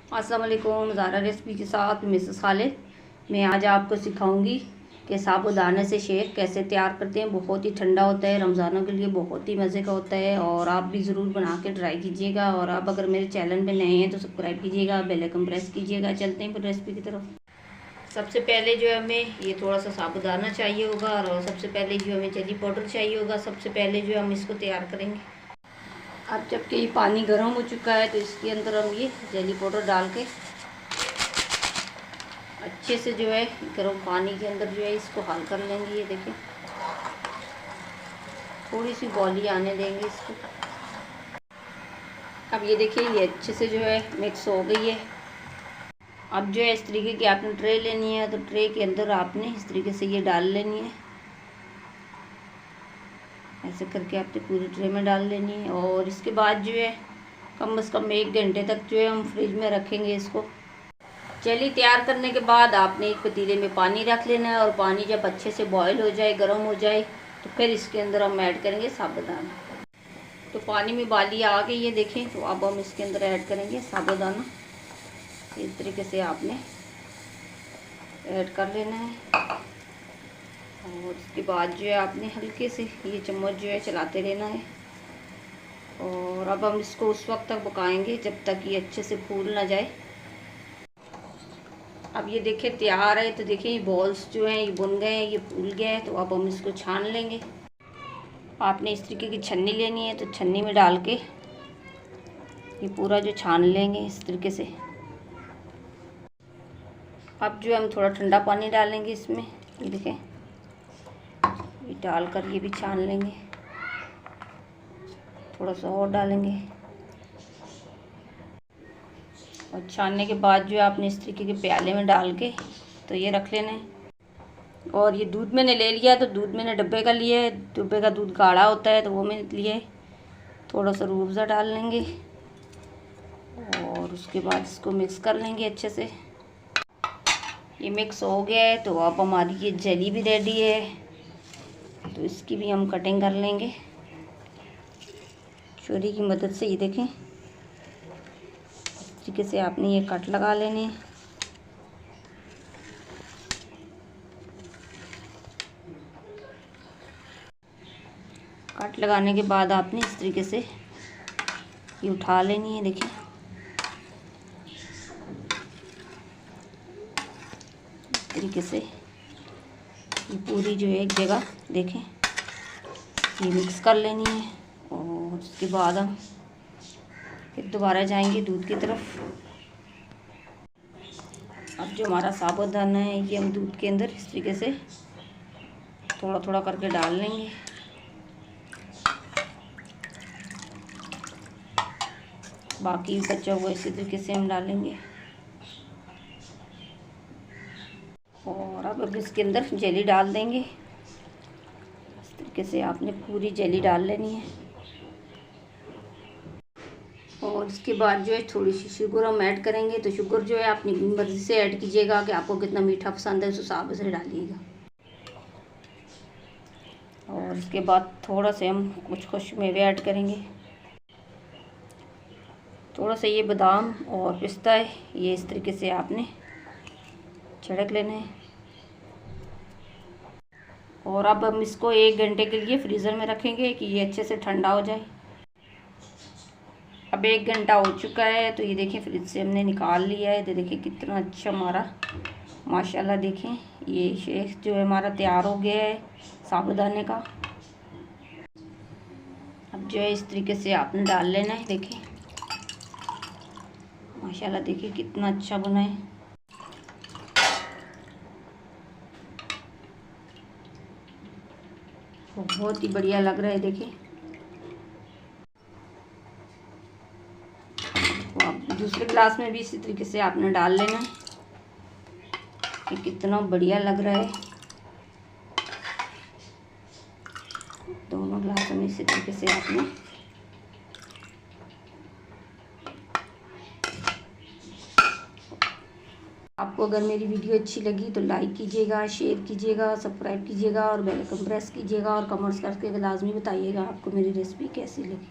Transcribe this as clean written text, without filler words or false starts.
अस्सलाम वालेकुम। ज़ारा रेसिपी के साथ मिसेस खालिद। मैं आज आपको सिखाऊंगी कि साबूदाने से शेक कैसे तैयार करते हैं। बहुत ही ठंडा होता है, रमज़ानों के लिए बहुत ही मज़े का होता है और आप भी ज़रूर बना के ट्राई कीजिएगा। और आप अगर मेरे चैनल में नए हैं तो सब्सक्राइब कीजिएगा, बेल आइकन प्रेस कीजिएगा। चलते हैं फिर रेसिपी की तरफ। सबसे पहले जो है हमें ये थोड़ा सा साबूदाना चाहिए होगा और सबसे पहले जो हमें चिली पाउडर चाहिए होगा। सबसे पहले जो हम इसको तैयार करेंगे। अब जबकि ये पानी गर्म हो चुका है तो इसके अंदर हम ये जेली पाउडर डाल के अच्छे से जो है गर्म पानी के अंदर जो है इसको हल कर लेंगे। ये देखें, थोड़ी सी बॉली आने देंगे इसको। अब ये देखिए ये अच्छे से जो है मिक्स हो गई है। अब जो है इस तरीके की आपने ट्रे लेनी है तो ट्रे के अंदर आपने इस तरीके से ये डाल लेनी है। ऐसे करके आपने पूरी ट्रे में डाल लेनी है और इसके बाद जो है कम से कम 1 घंटे तक जो है हम फ्रिज में रखेंगे इसको। जेली तैयार करने के बाद आपने एक पतीले में पानी रख लेना है और पानी जब अच्छे से बॉयल हो जाए, गर्म हो जाए, तो फिर इसके अंदर हम ऐड करेंगे साबूदाना। तो पानी में बाली आ गई है देखें, तो अब हम इसके अंदर ऐड करेंगे साबूदाना। इस तरीके से आपने ऐड कर लेना है और उसके बाद जो है आपने हल्के से ये चम्मच जो है चलाते रहना है। और अब हम इसको उस वक्त तक पकाएंगे जब तक ये अच्छे से फूल ना जाए। अब ये देखिए तैयार है, तो देखिए ये बॉल्स जो हैं ये बुन गए हैं, ये फूल गए हैं। तो अब हम इसको छान लेंगे। आपने इस तरीके की छन्नी लेनी है तो छन्नी में डाल के ये पूरा जो छान लेंगे इस तरीके से। अब जो हम थोड़ा ठंडा पानी डालेंगे इसमें, ये देखें, ये डालकर ये भी छान लेंगे। थोड़ा सा और डालेंगे और छानने के बाद जो है आपने इस तरीके के प्याले में डाल के तो ये रख लेना है। और ये दूध मैंने ले लिया, तो दूध मैंने डब्बे का लिया है। डब्बे का दूध गाढ़ा होता है तो वो मैंने लिए। थोड़ा सा रूह अफ़ज़ा डाल लेंगे और उसके बाद इसको मिक्स कर लेंगे अच्छे से। ये मिक्स हो गया है तो अब हमारी ये जेली भी रेडी है, तो इसकी भी हम कटिंग कर लेंगे छुरी की मदद से। ये देखें इस तरीके से आपने ये कट लगा लेने हैं। कट लगाने के बाद आपने इस तरीके से ये उठा लेनी है। देखिए इस तरीके से ये पूरी जो है एक जगह देखें ये मिक्स कर लेनी है। और उसके बाद हम फिर दोबारा जाएंगे दूध की तरफ। अब जो हमारा साबूदाना है ये हम दूध के अंदर इस तरीके से थोड़ा थोड़ा करके डाल लेंगे। बाकी बचा हुआ इसी तरीके से हम डालेंगे। और अब इसके अंदर जेली डाल देंगे। इस तरीके से आपने पूरी जेली डाल लेनी है। और इसके बाद जो है थोड़ी सी शुगर हम ऐड करेंगे। तो शुगर जो है अपनी मर्ज़ी से ऐड कीजिएगा कि आपको कितना मीठा पसंद है, उस हिसाब से डालिएगा। और इसके बाद थोड़ा से हम कुछ मेवे ऐड करेंगे। थोड़ा सा ये बादाम और पिस्ता है, ये इस तरीके से आपने छिड़क लेना है। और अब हम इसको 1 घंटे के लिए फ्रीज़र में रखेंगे कि ये अच्छे से ठंडा हो जाए। अब 1 घंटा हो चुका है तो ये देखिए फ्रिज से हमने निकाल लिया है। तो देखिए कितना अच्छा हमारा माशाल्लाह देखें ये शेक जो है हमारा तैयार हो गया है साबूदाने का। अब जो है इस तरीके से आपने डाल लेना है। देखिए माशाल्लाह देखिए कितना अच्छा बना है। बहुत ही बढ़िया लग रहा है। देखिए दूसरे ग्लास में भी इसी तरीके से आपने डाल लेना है। ये कितना बढ़िया लग रहा है। दोनों ग्लासों में इसी तरीके से आपने आपको अगर मेरी वीडियो अच्छी लगी तो लाइक कीजिएगा, शेयर कीजिएगा, सब्सक्राइब कीजिएगा और बेल आइकन प्रेस कीजिएगा। और कमेंट्स करके लाजमी बताइएगा आपको मेरी रेसिपी कैसी लगी।